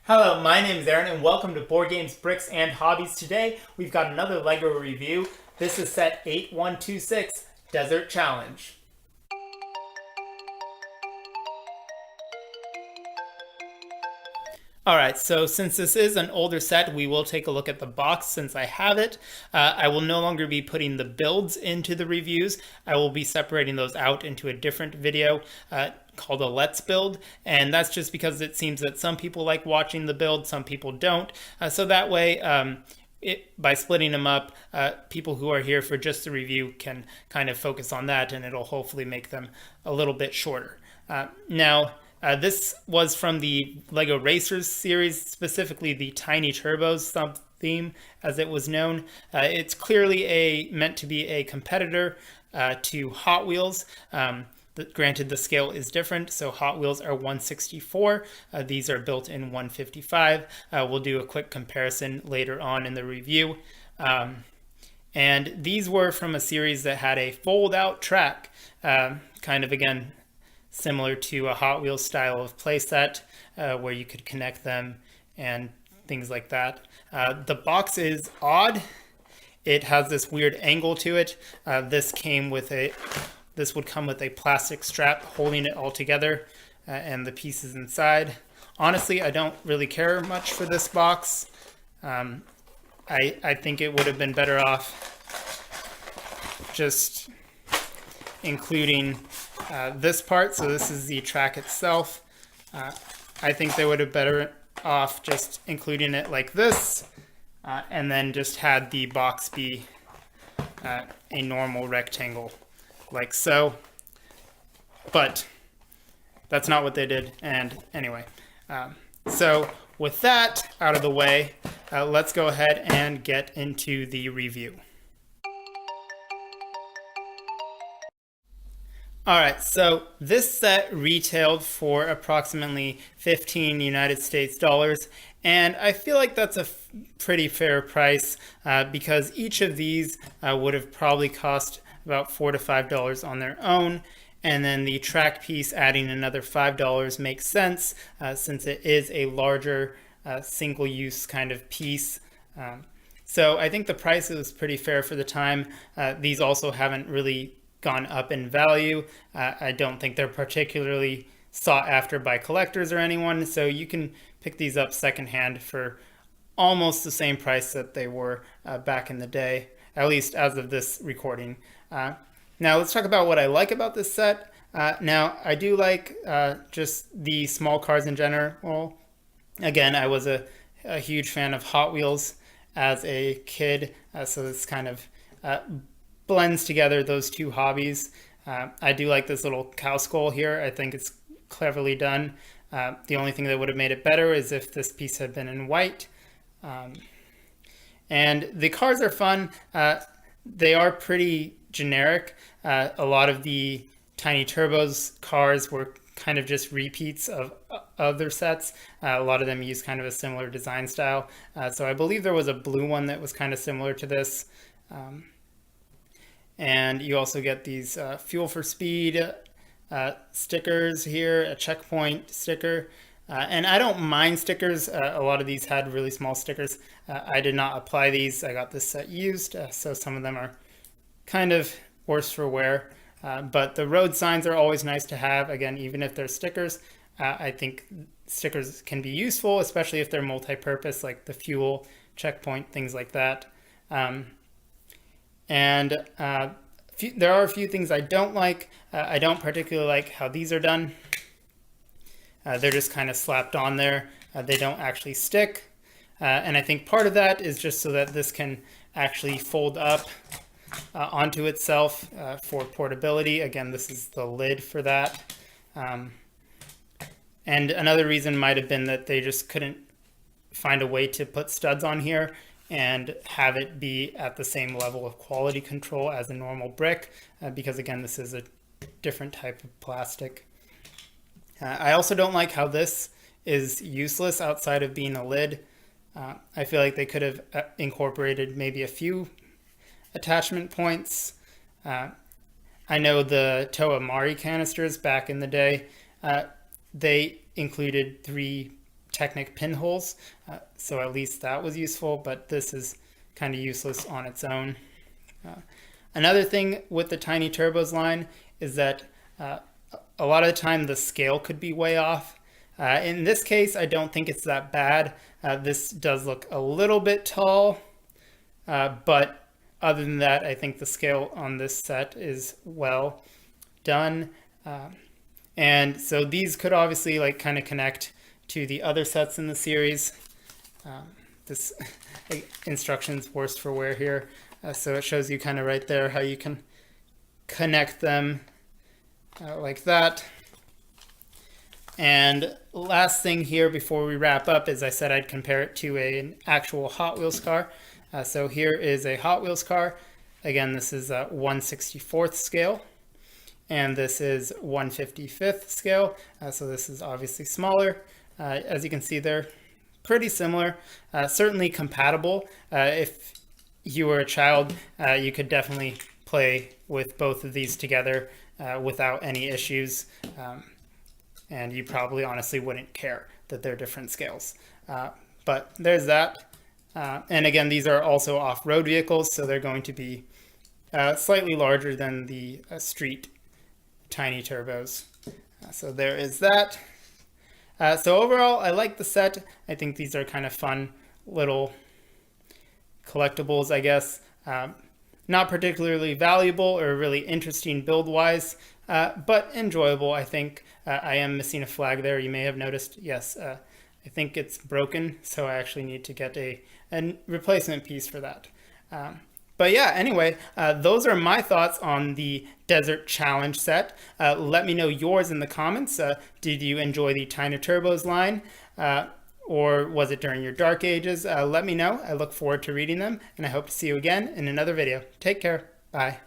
Hello, my name is Aaron and welcome to Board Games, Bricks, and Hobbies. Today we've got another LEGO review. This is set 8126, Desert Challenge. Alright, so since this is an older set, we will take a look at the box since I have it. I will no longer be putting the builds into the reviews. I will be separating those out into a different video called a Let's Build, and that's just because it seems that some people like watching the build, some people don't. So that way, by splitting them up, people who are here for just the review can kind of focus on that, and it'll hopefully make them a little bit shorter. This was from the LEGO Racers series, specifically the Tiny Turbos sub-theme, as it was known. It's clearly meant to be a competitor to Hot Wheels. Granted, the scale is different, so Hot Wheels are 1/64. These are built in 1/55. We'll do a quick comparison later on in the review. And these were from a series that had a fold-out track, kind of, again, similar to a Hot Wheels style of playset where you could connect them and things like that. The box is odd. It has this weird angle to it. This would come with a plastic strap holding it all together and the pieces inside. Honestly, I don't really care much for this box. I think it would have been better off just including this part. So this is the track itself. I think they would have better off just including it like this and then just had the box be a normal rectangle like so. But that's not what they did. And anyway, so with that out of the way, let's go ahead and get into the review. Alright, so this set retailed for approximately 15 United States dollars, and I feel like that's a pretty fair price because each of these would have probably cost about $4 to $5 on their own, and then the track piece adding another $5 makes sense since it is a larger single-use kind of piece. So I think the price is pretty fair for the time. These also haven't really gone up in value. I don't think they're particularly sought after by collectors or anyone, so you can pick these up secondhand for almost the same price that they were back in the day, at least as of this recording. Now let's talk about what I like about this set. Now I do like just the small cars in general. Again, I was a huge fan of Hot Wheels as a kid, so this kind of blends together those two hobbies. I do like this little cow skull here. I think it's cleverly done. The only thing that would have made it better is if this piece had been in white. And the cars are fun. They are pretty generic. A lot of the Tiny Turbos cars were kind of just repeats of other sets. A lot of them use kind of a similar design style. So I believe there was a blue one that was kind of similar to this. And you also get these Fuel for Speed stickers here, a checkpoint sticker. And I don't mind stickers. A lot of these had really small stickers. I did not apply these. I got this set used, so some of them are kind of worse for wear. But the road signs are always nice to have. Again, even if they're stickers, I think stickers can be useful, especially if they're multi-purpose, like the fuel, checkpoint, things like that. There are a few things I don't like. I don't particularly like how these are done. They're just kind of slapped on there. They don't actually stick. And I think part of that is just so that this can actually fold up onto itself for portability. Again, this is the lid for that. And another reason might have been that they just couldn't find a way to put studs on here and have it be at the same level of quality control as a normal brick, because again, this is a different type of plastic. I also don't like how this is useless outside of being a lid. I feel like they could have incorporated maybe a few attachment points. I know the Toa Mari canisters back in the day, they included 3 Technic pinholes, so at least that was useful, but this is kind of useless on its own. Another thing with the Tiny Turbos line is that a lot of the time the scale could be way off. In this case, I don't think it's that bad. This does look a little bit tall, but other than that, I think the scale on this set is well done. And so these could obviously like kind of connect to the other sets in the series. This instructions worst for wear here. So it shows you kind of right there how you can connect them like that. And last thing here before we wrap up is I said I'd compare it to an actual Hot Wheels car. So here is a Hot Wheels car. Again, this is a 1/64th scale. And this is 1/55th scale. So this is obviously smaller. As you can see, they're pretty similar, certainly compatible. If you were a child, you could definitely play with both of these together without any issues. And you probably honestly wouldn't care that they're different scales. But there's that. And again, these are also off-road vehicles, so they're going to be slightly larger than the street Tiny Turbos. So there is that. So overall, I like the set. I think these are kind of fun little collectibles, I guess. Not particularly valuable or really interesting build-wise, but enjoyable, I think. I am missing a flag there. You may have noticed. Yes, I think it's broken, so I actually need to get a replacement piece for that. But yeah, anyway, those are my thoughts on the Desert Challenge set. Let me know yours in the comments. Did you enjoy the Tiny Turbos line? Or was it during your dark ages? Let me know. I look forward to reading them, and I hope to see you again in another video. Take care. Bye.